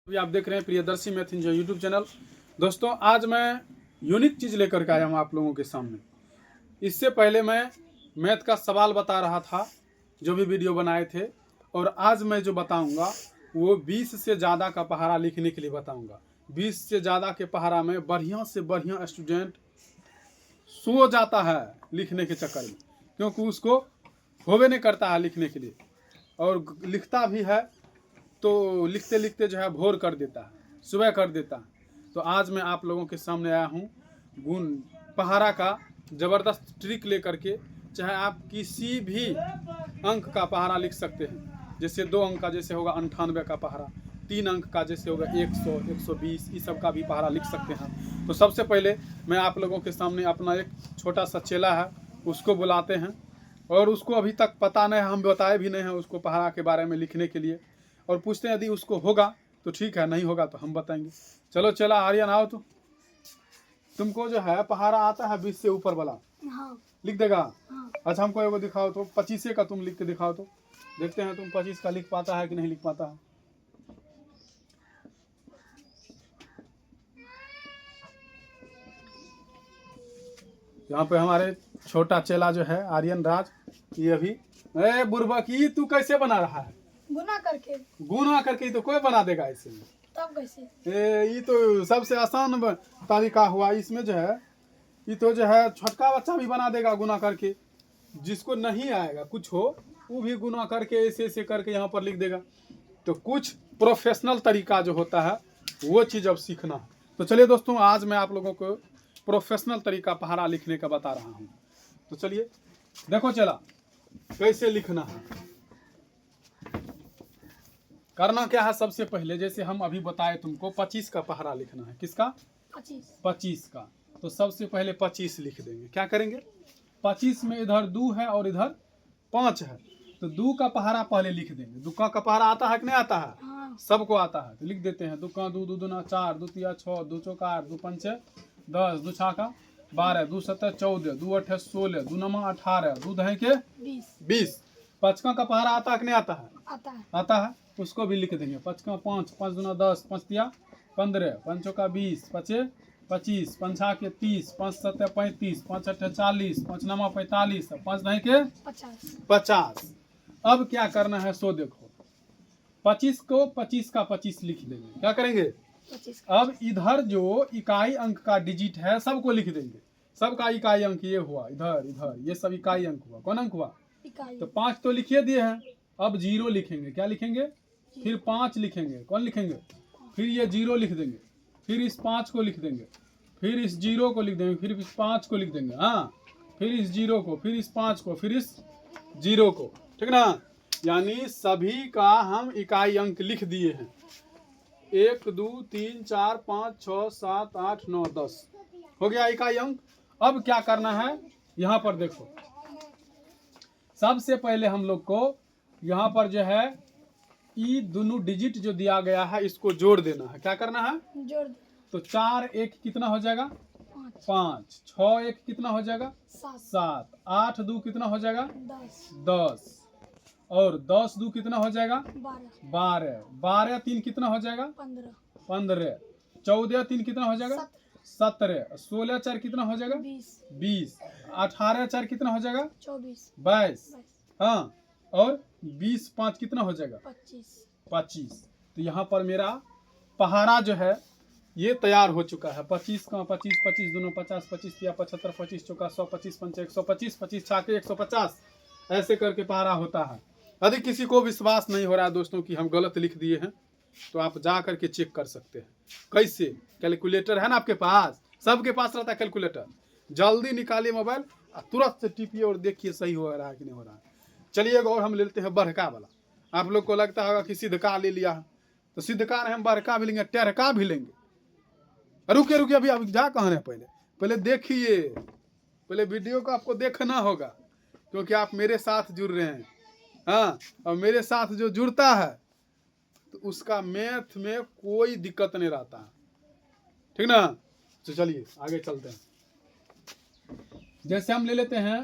अभी आप देख रहे हैं Priyadarshi math in YouTube channel. दोस्तों, आज मैं यूनिक चीज़ लेकर के आया हूँ आप लोगों के सामने। इससे पहले मैं मैथ का सवाल बता रहा था, जो भी वीडियो बनाए थे, और आज मैं जो बताऊंगा वो 20 से ज़्यादा का पहाड़ा लिखने के लिए बताऊंगा। 20 से ज़्यादा के पहाड़ा में बढ़िया से बढ़िया स्टूडेंट सो जाता है लिखने के चक्कर में, क्योंकि उसको होवे नहीं करता है लिखने के लिए, और लिखता भी है तो लिखते लिखते जो है भोर कर देता है, सुबह कर देता है। तो आज मैं आप लोगों के सामने आया हूँ गुण पहाड़ा का ज़बरदस्त ट्रिक लेकर के। चाहे आप किसी भी अंक का पहाड़ा लिख सकते हैं, जैसे 2 अंक का जैसे होगा 98 का पहाड़ा, 3 अंक का जैसे होगा 100, 120, इस सब का भी पहाड़ा लिख सकते हैं। तो सबसे पहले मैं आप लोगों के सामने अपना एक छोटा सा चेला है, उसको बुलाते हैं, और उसको अभी तक पता नहीं है, हम बताए भी नहीं हैं उसको पहाड़ा के बारे में लिखने के लिए, और पूछते हैं यदि उसको होगा तो ठीक है, नहीं होगा तो हम बताएंगे। चलो चला आर्यन आओ, तुमको जो है पहाड़ा आता है 20 से ऊपर वाला? हाँ। लिख देगा? हाँ। अच्छा, हमको एगो दिखाओ तो 25 का तुम लिख के दिखाओ तो देखते हैं तुम 25 का लिख पाता है कि नहीं लिख पाता है। यहाँ पे हमारे छोटा चेला जो है आर्यन राज, ये अभी बुरबा की तू कैसे बना रहा है? गुना करके ही तो कोई बना देगा ऐसे में। तब कैसे? ये तो सबसे आसान तरीका हुआ। इसमें जो है ये तो जो है छोटका बच्चा भी बना देगा गुना करके, जिसको नहीं आएगा कुछ हो वो भी गुना करके ऐसे ऐसे करके यहाँ पर लिख देगा। तो कुछ प्रोफेशनल तरीका जो होता है वो चीज़ अब सीखना है। तो चलिए दोस्तों, आज मैं आप लोगों को प्रोफेशनल तरीका पहाड़ा लिखने का बता रहा हूँ। तो चलिए देखो चला कैसे लिखना है। करना क्या है, सबसे पहले जैसे हम अभी बताए तुमको 25 का पहाड़ा लिखना है। किसका? 25 का। तो सबसे पहले 25 लिख देंगे। क्या करेंगे? 25 में इधर 2 है और इधर 5 है, तो 2 का पहाड़ा पहले लिख देंगे। 2 का पहाड़ा आता है कि नहीं आता है? हाँ। सबको आता है, तो लिख देते हैं। 2 का 2, 2 दूना 4, 2 तिया 6, 2 चौका 8, 2 पंचे 10, 2 छाका 12, 2 सत्तर 14, 2 अठे 16, 2 नमा 18, 2 दहे के 20। 5 का पहाड़ा आता है कि नहीं आता है? आता है, उसको भी लिख देंगे। 5 का 5, 5 दूना 10, 5 तिया 15, 5 चौका 20, 5 25, 5 छा के 30, 5 सत्ते 35, 5 अठे 40, 5 नमा 45, 5 दहे के 50। अब क्या करना है सो देखो, 25 को 25 का 25 लिख देंगे। क्या करेंगे? अब इधर जो इकाई अंक का डिजिट है सबको लिख देंगे। सबका इकाई अंक ये हुआ, इधर इधर ये सब इकाई अंक हुआ। कौन अंक हुआ? तो 5 तो लिखिए दिए हैं। अब 0 लिखेंगे। क्या लिखेंगे? फिर 5 लिखेंगे। कौन लिखेंगे? फिर ये 0 लिख देंगे, फिर इस 5 को लिख देंगे, फिर इस 0 को लिख देंगे, फिर इस 5 को लिख देंगे। हाँ, फिर इस 0 को, फिर इस 5 को, फिर इस 0 को। ठीक ना? यानी सभी का हम इकाई अंक लिख दिए हैं। 1 2 3 4 5 6 7 8 9 10 हो गया इकाई अंक। अब क्या करना है, यहाँ पर देखो, सबसे पहले हम लोग को यहाँ पर जो है ये दोनों डिजिट जो दिया गया है इसको जोड़ देना है। क्या करना है? जोड़। तो 4 1 कितना हो जाएगा? 5, 6 1 कितना हो जाएगा? 7, 8 2 कितना हो जाएगा? 10, और 10 2 कितना हो जाएगा? 12, 12 3 कितना हो जाएगा? 15, 14 3 कितना हो जाएगा? 17, 16 4 कितना हो जाएगा? 20, 18 4 कितना हो जाएगा? 22, हाँ, और 20 5 कितना हो जाएगा? 25। तो यहाँ पर मेरा पहाड़ा जो है ये तैयार हो चुका है। 25 का 25, 25 दोनों 50, 25 तिया 75, 25 चौका 100, 25 पंचे 125, 25 छाके 150, ऐसे करके पहाड़ा होता है। यदि किसी को विश्वास नहीं हो रहा है दोस्तों कि हम गलत लिख दिए हैं, तो आप जा करके चेक कर सकते हैं। कैसे? कैलकुलेटर है ना आपके पास, सबके पास रहता है कैलकुलेटर। जल्दी निकालिए मोबाइल, तुरंत से टिपिए और देखिए सही हो रहा है कि नहीं हो रहा है। चलिए और हम लेते हैं बड़का वाला। आप लोग को लगता होगा कि सिद्धका ले लिया है, तो सिद्धका नहीं, हम बड़का भी लेंगे, टेरका भी लेंगे। रुकिए रुकिए, अभी जा कहाँ है, पहले देखिए, पहले वीडियो को आपको देखना होगा, क्योंकि आप मेरे साथ जुड़ रहे हैं। हाँ, और मेरे साथ जो जुड़ता है तो उसका मैथ में कोई दिक्कत नहीं रहता है। ठीक ना? तो चलिए आगे चलते हैं। जैसे हम ले लेते हैं,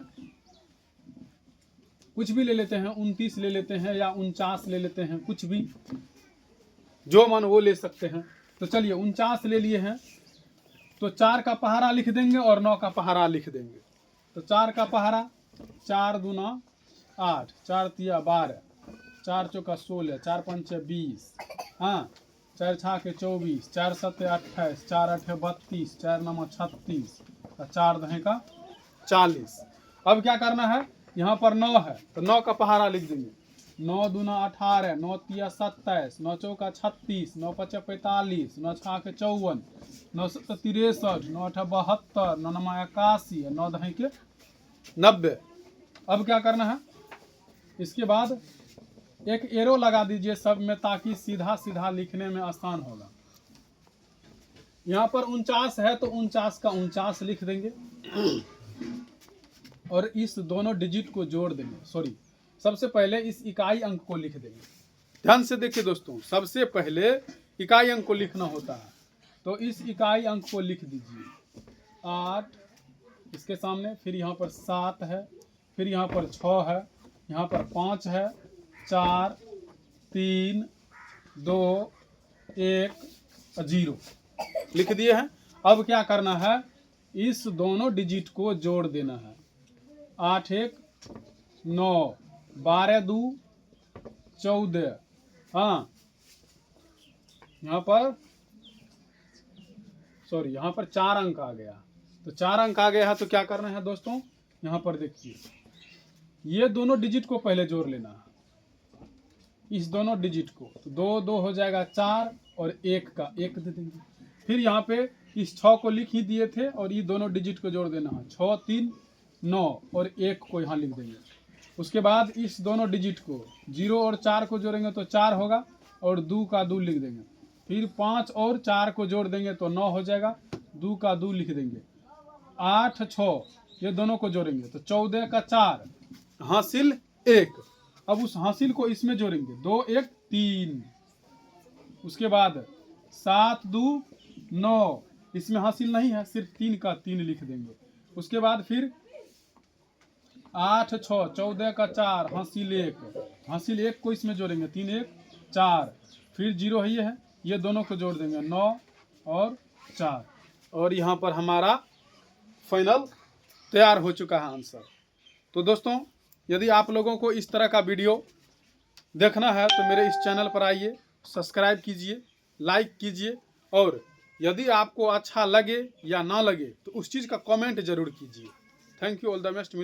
कुछ भी ले लेते हैं, 29 ले लेते हैं या 49 ले लेते हैं, कुछ भी। जो मन वो ले सकते हैं। तो चलिए 49 ले लिए हैं, तो 4 का पहाड़ा लिख देंगे और 9 का पहाड़ा लिख देंगे। तो 4 का पहाड़ा 4 दूना 8, 4 तिया 12, 4 चौका 16, 4 पंचे 20, हाँ 4 छाके 24, 4 सत्ते 28, 4 अठे 32, 4 नमक 36 और 4 दहे का 40। अब क्या करना है, यहाँ पर 9 है तो 9 का पहाड़ा लिख देंगे। 9 दूना 18, 9 तिया 27, 9 चौका 36, 9 पचे 45, 9 छाके 54, 9 सत्ते 63, 9 अठे 72, 9 नमा 81, 9 दहे के 90। अब क्या करना है, इसके बाद एक एरो लगा दीजिए सब में, ताकि सीधा सीधा लिखने में आसान होगा। यहाँ पर 49 है तो 49 का 49 लिख देंगे और इस दोनों डिजिट को जोड़ देंगे। सॉरी, सबसे पहले इस इकाई अंक को लिख देंगे। ध्यान से देखिए दोस्तों, सबसे पहले इकाई अंक को लिखना होता है। तो इस इकाई अंक को लिख दीजिए 8 इसके सामने, फिर यहाँ पर 7 है, फिर यहाँ पर 6 है, यहाँ पर 5 है, 4 3 2 1 0 लिख दिए हैं। अब क्या करना है, इस दोनों डिजिट को जोड़ देना है। 8 1 9, 12 2 14, हाँ यहाँ पर सॉरी यहाँ पर 4 अंक आ गया। तो 4 अंक आ गया है तो क्या करना है दोस्तों, यहाँ पर देखिए ये दोनों डिजिट को पहले जोड़ लेना है, इस दोनों डिजिट को। तो 2 2 हो जाएगा 4 और 1 का 1 दे देंगे। फिर यहाँ पे इस 6 को लिख ही दिए थे और ये दोनों डिजिट को जोड़ देना है। 6 3 9 और 1 को यहाँ लिख देंगे। उसके बाद इस दोनों डिजिट को 0 और 4 को जोड़ेंगे तो 4 होगा और 2 का 2 लिख देंगे। फिर 5 और 4 को जोड़ देंगे तो 9 हो जाएगा, 2 का 2 लिख देंगे। 8 6 ये दोनों को जोड़ेंगे तो 14 का 4 हासिल 1। अब उस हासिल को इसमें जोड़ेंगे 2 1 3। उसके बाद 7 2 9 इसमें हासिल नहीं है, सिर्फ 3 का 3 लिख देंगे। उसके बाद फिर 8 6 14 का 4 हासिल 1, हासिल 1 को इसमें जोड़ेंगे 3 1 4, फिर 0 है ये दोनों को जोड़ देंगे 9 और 4 और यहाँ पर हमारा फाइनल तैयार हो चुका है आंसर। तो दोस्तों यदि आप लोगों को इस तरह का वीडियो देखना है तो मेरे इस चैनल पर आइए, सब्सक्राइब कीजिए, लाइक कीजिए और यदि आपको अच्छा लगे या ना लगे तो उस चीज़ का कमेंट जरूर कीजिए। Thank you, all the best.